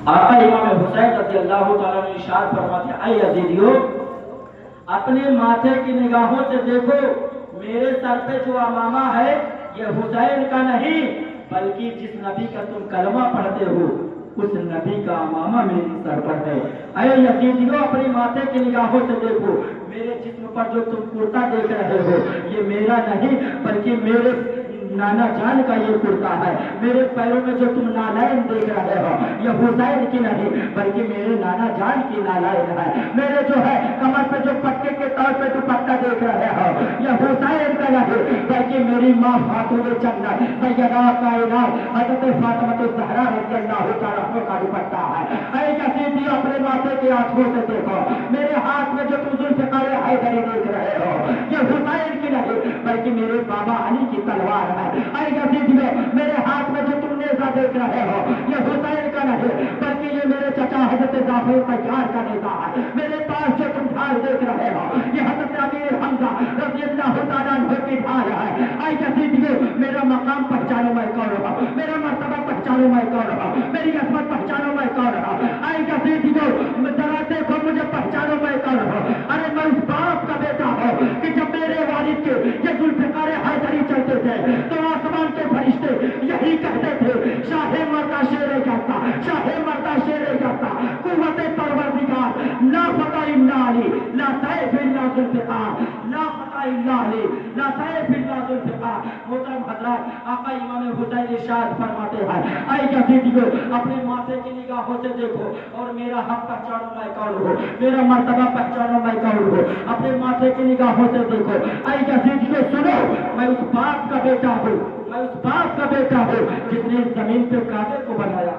آقا امام حسین رضی اللہ تعالیٰ نے ارشاد فرماتے ہیں، اے یزیدیو، اپنے ماتھے کی نگاہوں سے دیکھو، میرے سر پہ جو امامہ ہے یہ حسین کا نہیں بلکہ جس نبی کا تم کلمہ پڑھتے ہو اس نبی کا امامہ میرے سر پر ہے۔ اے یزیدیو، اپنے ماتھے کی نگاہوں سے دیکھو، میرے جسم پر جو تم کرتا دیکھ رہے ہو یہ میرا نہیں بلکہ میرے نانا جان کا یہ کرتا ہے۔ میرے پیروں میں جو تم نالائن دیکھ رہے ہو یہ حسین کی نہیں بلکہ میرے نانا جان کی نالائن ہے۔ میرے جو ہے کمر پہ جو پٹے کے طور پہ دوپٹہ دیکھ رہے ہو یہ حسین کا نہیں بلکہ میری ماں خاتون جنت سیدہ کائنات حضرت فاطمہ الزہرا رضی اللہ تعالیٰ عنہا کا دوپٹہ ہے۔ اے یزیدیو، اپنے ماتھے کے آنکھوں سے دیکھو، میرے ہاتھ میں جو تم ذوالفقار حیدری دیکھ رہے ہو یہ حسین کی نہیں بلکہ میرے بابا علی کی تلوار ہے۔ اے یزیدیو، میرے ہاتھ میں جو تم نیزہ دیکھ رہے ہو یہ حسین کا نہیں بلکہ یہ میرے چچا حضرت جعفر طیار کا نیزہ ہے۔ میرے پاس جو تم ڈھال دیکھ رہے ہو یہ حضرت امیر حمزہ رضی اللہ تعالیٰ عنہ کی ڈھال ہے۔ اے یزیدیو، میرا مقام پہچانو میں کون ہوں، میرا مرتبہ پہچانو میں کون ہوں، میری عظمت پہچانو میں کون ہوں۔ اے یزیدیو، ذرا دیکھو مجھے پہچانو میں کون ہوں۔ ارے میں اس باپ کا بیٹا ہوں کہ جب میرے والد کے یہ ذوالفقار حیدری چلتے تھے تو آسمان کے فرشتے یہی کہتے تھے، شاہ مردہ شیر جاتا، شاہ مردہ شیر جاتا، قوت پروردگار، لا فتح الا علی، لا سیف الا ذوالفقار، لا فتح الا علی، لا سیف الا ذوالفقار۔ محترم حضرات، آقا امام حسین ارشاد فرماتے ہیں، اے یزیدیو، اپنے ماتھے کی نگاہوں سے دیکھو اور میرا حق پہچانو میں کون ہوں، میرا مرتبہ پہچانو میں کون ہوں۔ اپنے ماتھے کی نگاہوں سے دیکھو۔ اے یزیدیو، سنو، میں اس باپ کا بیٹا ہوں، میں اس باپ کا بیٹا ہوں جس نے اس زمین پہ کعبے کو بنایا۔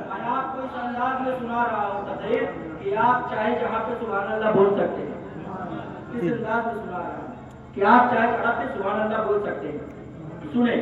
میں آپ کو اس انداز میں سنا رہا ہوں تقریر کہ آپ چاہے جہاں پہ سبحان اللہ بول سکتے ہیں، اس انداز میں سنا رہا ہوں کہ آپ چاہے جہاں پہ سبحان اللہ بول سکتے ہیں۔ سنیں،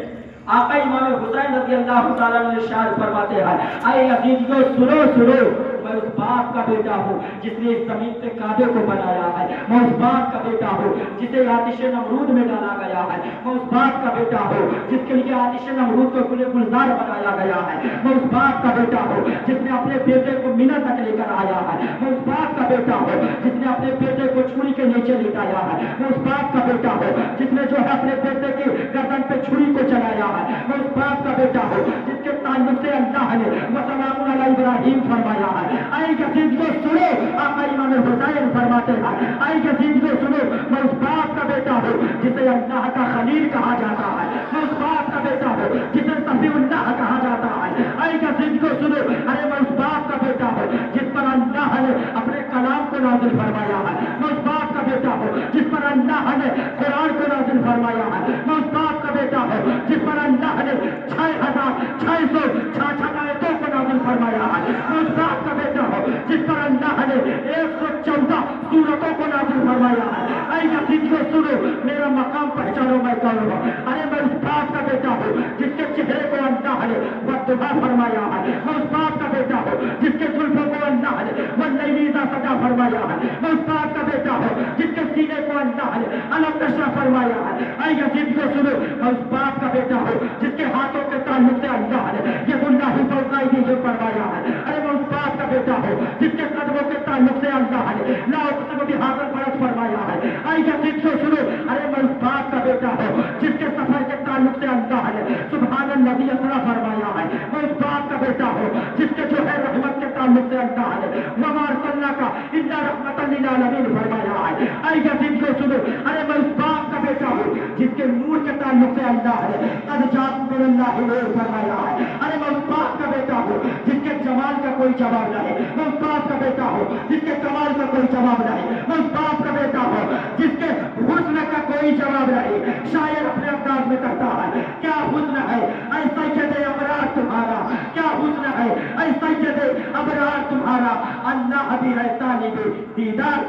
آقا امام حسین رضی اللہ تعالیٰ نے ارشاد فرماتے ہیں، اے یزیدیو، سنو سنو، میں اس باپ کا بیٹا ہوں جس نے اس زمین پہ کعبے کو بنایا ہے۔ میں اس باپ کا بیٹا ہوں جسے آتش نمرود میں ڈالا گیا ہے۔ میں اس باپ کا بیٹا ہوں جس کے لیے آتش نمرود کو گل گلزار بنایا گیا ہے۔ میں اس باپ کا بیٹا ہوں جس نے اپنے بیٹے کو مینا تک لے کر آیا ہے۔ میں اس باپ کا بیٹا ہوں جس نے اپنے بیٹے کو چھری کے نیچے لٹایا ہے۔ میں اس باپ کا بیٹا ہوں جس نے جو ہے اپنے بیٹے کی گردن پہ چھری کو چلایا ہے۔ میں اس باپ کا بیٹا ہوں جس کے تعلق سے اللہ نے وسلام علی ابراہیم فرمایا ہے۔ اے یزیدیو، سنو، آقا امام حسین فرماتے ہیں، اے یزیدیو، سنو، میں اس باپ کا بیٹا ہوں جسے اللہ کا خلیل کہا جاتا ہے۔ میں اس باپ کا بیٹا ہوں جسے صفی اللہ کہا جاتا ہے۔ اے یزیدیو، سنو، ارے میں اس باپ کا بیٹا ہوں جس پر اللہ نے اپنے کلام کو نازل فرمایا ہے۔ میں اس باپ کا بیٹا ہوں جس پر اللہ نے قرآن کو نازل فرمایا ہے۔ میں اس باپ کا بیٹا ہوں جس پر اللہ نے 6666 آیتوں کو نازل فرمایا ہے۔ میں اس باپ کا بیٹا ہوں جس پر اللہ نے 114 سورتوں کو نازل فرمایا ہے۔ اے یزیدیو، سنو، میرا مقام پہچانو میں کون ہوں۔ ارے میں اس باپ کا بیٹا ہوں جس کے چہرے کو اللہ نے وضحا فرمایا ہے۔ میں اس باپ کا بیٹا ہوں جس کے زلفوں کو اللہ نے واللیل اذا سجا فرمایا ہے۔ میں اس باپ کا بیٹا ہوں جس کے سینے کو اللہ نے الم نشرح فرمایا ہے۔ اے یزیدیو، سنو، میں اس باپ کا بیٹا ہوں جس کے ہاتھوں کے تعلق سے اللہ نے یہ اللہ فوق ایدیہم فرمایا ہے۔ ارے میں اس باپ کا بیٹا ہوں جس کے قدموں کے تعلق سے اللہ نے لا اقسم بہذا البلد فرمایا ہے۔ اے یزیدیو، سنو، ارے میں اس باپ کا بیٹا ہوں جس کے سفر کے تعلق سے اللہ نے سبحان الذی اسری فرمایا ہے۔ میں اس باپ کا بیٹا ہوں جس کے جو ہے رحمت کے تعلق سے اللہ نے وما ارسلناک الا رحمۃ للعالمین فرمایا ہے۔ اے یزیدیو، سنو، ارے میں اس باپ کا بیٹا ہوں جس کے نور کے تعلق سے اللہ نے قد جاءکم من اللہ نور فرمایا ہے۔ ارے میں اس باپ کا بیٹا ہوں جس کے جمال کا کوئی جواب نہیں۔ میں اس باپ کا بیٹا ہوں جس کے کمال کا کوئی جواب نہیں۔ میں اس باپ کا بیٹا ہوں جس کے حسن کا کوئی جواب نہیں۔ شاعر اپنے انداز میں کہتا ہے، کیا حسن ہے اے سید ابرار تمہارا، کیا حسن ہے اے سید ابرار تمہارا، اللہ بھی ہے طالب دیدار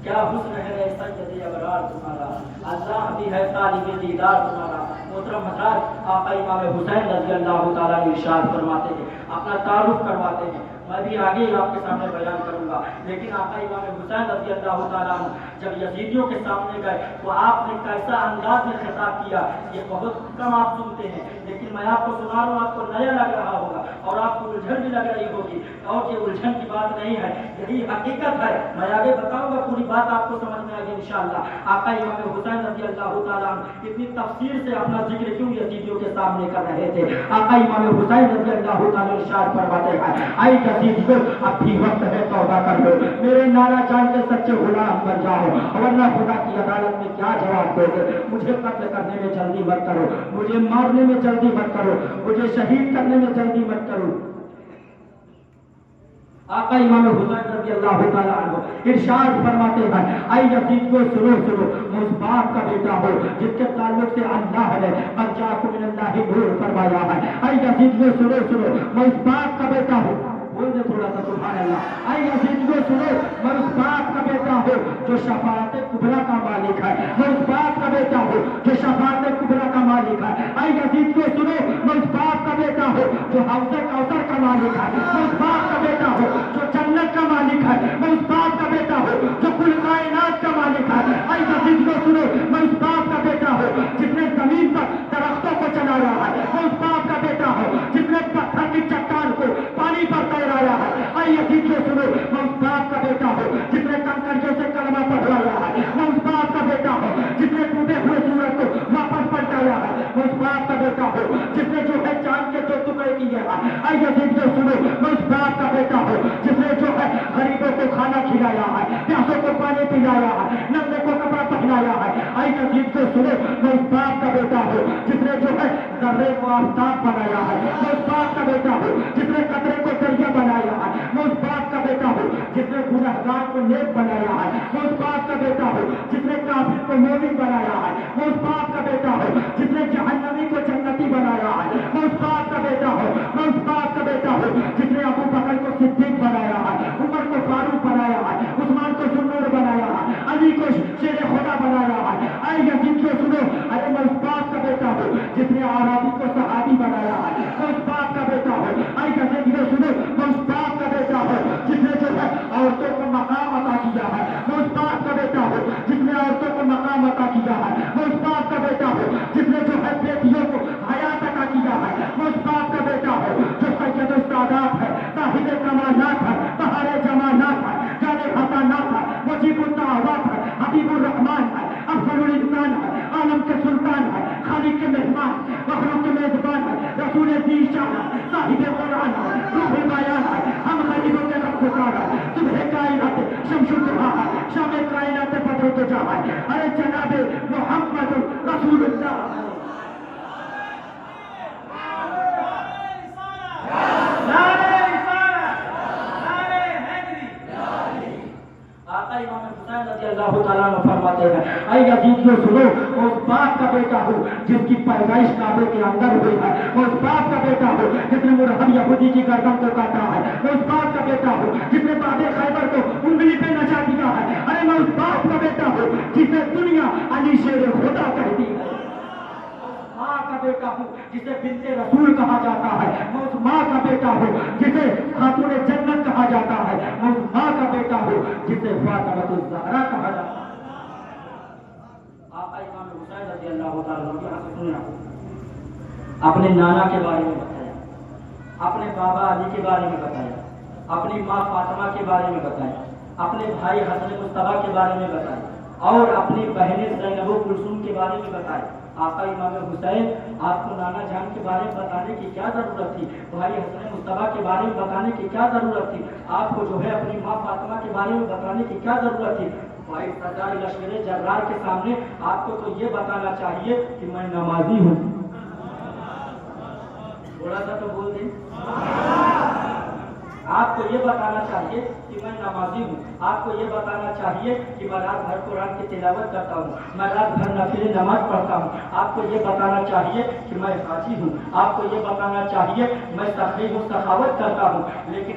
کیا حسن ہے اے سید ابرار تمہارا، اللہ بھی ہے طالب دیدار تمہارا۔ محترم حضرات، آقا امام حسین رضی اللہ تعالیٰ ارشاد فرماتے ہیں، اپنا تعارف کرواتے ہیں، میں بھی آگے آپ کے سامنے بیان کروں گا، لیکن آقا امام حسین رضی اللہ تعالیٰ عنہ جب یزیدیوں کے سامنے گئے تو آپ نے کیسا انداز میں خطاب کیا، یہ بہت کم آپ سنتے ہیں، لیکن میں آپ کو سنا رہا ہوں، آپ کو نیا لگ رہا ہوگا اور آپ کو الجھن بھی لگ رہی ہوگی، اور یہ الجھن کی بات نہیں ہے، یہی حقیقت ہے۔ میں آگے بتاؤں گا، پوری بات آپ کو سمجھ میں آ گئی انشاءاللہ۔ آقا امام حسین رضی اللہ تعالیٰ عنہ اتنی تفصیل سے اپنا ذکر کیوں یزیدیوں کے سامنے کر رہے تھے؟ آقا امام حسین رضی اللہ تعالیٰ ارشاد فرماتے ہیں، اے یزیدیوں اب بھی وقت ہے توبہ کر لو، میرے نانا جان کے سچے غلام بن جاؤ، ورنہ خدا کی عدالت میں کیا جواب دو گے؟ مجھے قتل کرنے میں جلدی مت کرو، مجھے مارنے میں جلدی مت کرو، مجھے شہید کرنے میں جلدی مت کرو۔ آقا امام حسین رضی اللہ تعالیٰ عنہ ارشاد فرماتے ہیں، اے یزید کو سنو سنو، میں اس باپ کا بیٹا ہوں جس کے تعلق سے اللہ نے قد جاءکم من اللہ نور فرمایا ہے۔ اے یزید کو سنو سنو، میں اس باپ کا بیٹا ہوں، بول دے تھوڑا سا سبحان اللہ۔ اے یزید کو سنو، میں اس باپ کا بیٹا ہوں جو شفاعت کبریٰ کا مالک ہے، میں اس باپ کا بیٹا ہوں جو شفاعت کبریٰ کا مالک ہے۔ اے یزید کو سنو، میں اس باپ کا بیٹا ہوں جو حوض کوثر کا مالک ہے، میں اس باپ کا بیٹا ہوں جو جنت کا مالک ہے، میں اس باپ کا بیٹا ہوں جو کل کائنات کا مالک ہے۔ اے یزید کو سنو، میں اس باپ کا بیٹا ہوں جس نے زمین پر درختوں کو چلایا ہے، میں اس باپ کا بیٹا ہوں جس نے پتھر کی چٹان کو پانی پر تیرایا ہے۔ اے یزید کو سنو، میں اس باپ کا بیٹا ہوں جس نے کنکریوں سے کلمہ پڑھوایا ہے، میں اس باپ کا بیٹا ہوں جس نے ٹوٹے ہوئے سورج کو واپس پلٹایا ہے، میں اس باپ کا بیٹا ہوں جس نے جو ہے چاند کے دو ٹکڑے کیے ہیں۔ اے یزید کو سنو، میں اس باپ کا بیٹا ہوں جس نے جو ہے غریبوں کو کھانا کھلایا ہے، پیاسوں کو پانی پلایا ہے، ننگے کو کپڑا پہنایا ہے۔ اے یزید کو سنو، میں اس باپ کا بیٹا ہوں جس نے جو ہے ذرے کو آفتاب بنایا ہے، میں اس باپ کا بیٹا ہوں جس نے قطرے کو دریا بنایا ہے، میں اس باپ کا بیٹا ہوں جس نے گنہگار کو نیک بنایا ہے، میں اس باپ کا بیٹا ہوں جس نے کافر کو مومن بنایا ہے، میں اس باپ کا بیٹا ہوں جس نے جہنمی کو جنتی بنایا ہے، میں اس باپ کا بیٹا ہوں، میں اس باپ کا بیٹا ہوں جس نے ابو بکر کو صدیق بنایا ہے، عمر کو فاروق بنایا ہے، عثمان کو ذوالنور بنایا ہے، علی کو شیر خدا بنایا ہے۔ اے یزید کو سنو، ارے میں اس باپ کا بیٹا ہوں جس نے عربی کو صحابی بنایا ہے، میں اس باپ کا بیٹا ہوں۔ اے یزید کو سنو، میں اس باپ کا بیٹا ہوں جس نے جو ہے عورتوں کو مقام عطا کیا ہے، میں اس باپ کا بیٹا ہوں جس نے عورتوں کو مقام عطا کیا ہے، میں اس باپ کا بیٹا ہوں جس نے جو ہے بیٹیوں کو حیات عطا کیا ہے، میں اس باپ کا بیٹا ہوں جو سید السادات ہے، صاحب کمالات ہے، بہار جمالات ہے، جان حسنات ہے، مجیب الدعوات ہے، حبیب الرحمان ہے، افضل الانسان ہے، عالم کے سلطان ہے، خالق کے مہمان، مخلوق کے میزبان ہے، رسول ذیشان ہے، صاحب قرآن ہے، روح البیان ہے، ہم غریبوں کے رب پکار ہے، صبح کائنات شمس الضحیٰ ہے، شام کائنات بدر الدجا ہے۔ ارے جناب محمد رسول اللہ امام حسین رضی اللہ تعالیٰ عنہ فرماتے ہیں، اے یزید کو سنو، میں اس باپ کا بیٹا ہوں جس کی پیدائش کعبے کے اندر ہوئی ہے، میں اس باپ کا بیٹا ہوں جس نے مرہم یہودی کی گردن کو کاٹا ہے، میں اس باپ کا بیٹا ہوں جس نے باب خیبر کو انگلی پہ نچا دیا ہے۔ ارے میں اس باپ کا بیٹا ہوں جسے دنیا علی شیر خدا کہتی ہے، ماں کا بیٹا ہوں جسے بنت رسول کہا جاتا ہے، میں اس ماں کا بیٹا ہوں جسے خاتون جنت کہا جاتا ہے، میں اس ماں کا بیٹا ہوں جسے فاطمہ الزہرا کہا جاتا ہے۔ آقا امام حسین رضی اللہ تعالیٰ عنہ یہاں سے سننا، اپنے نانا کے بارے میں بتایا، اپنے بابا علی کے بارے میں بتایا، اپنی ماں فاطمہ کے بارے میں بتایا، اپنے بھائی حسن مصطفیٰ کے بارے میں بتایا اور اپنی بہنیں زینب و کلثوم کے بارے میں بتایا۔ آقا امام حسین آپ کو نانا جان کے بارے میں بتانے کی کیا ضرورت تھی؟ بھائی حسن مصطفیٰ کے بارے میں بتانے کی کیا ضرورت تھی؟ آپ کو جو ہے اپنی ماں فاطمہ کے بارے میں بتانے کی کیا ضرورت تھی؟ بھائی سردار لشکر جرار کے سامنے آپ کو تو یہ بتانا چاہیے کہ میں نمازی ہوں، تھوڑا سا تو بول دیں۔ آپ کو یہ بتانا چاہیے کہ میں نمازی ہوں، آپ کو یہ بتانا چاہیے کہ میں رات بھر قرآن کی تلاوت کرتا ہوں، میں رات بھر نفل نماز پڑھتا ہوں، آپ کو یہ بتانا چاہیے کہ میں حاجی ہوں، آپ کو یہ بتانا چاہیے میں تقریب و سخاوت کرتا ہوں، لیکن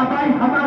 22,000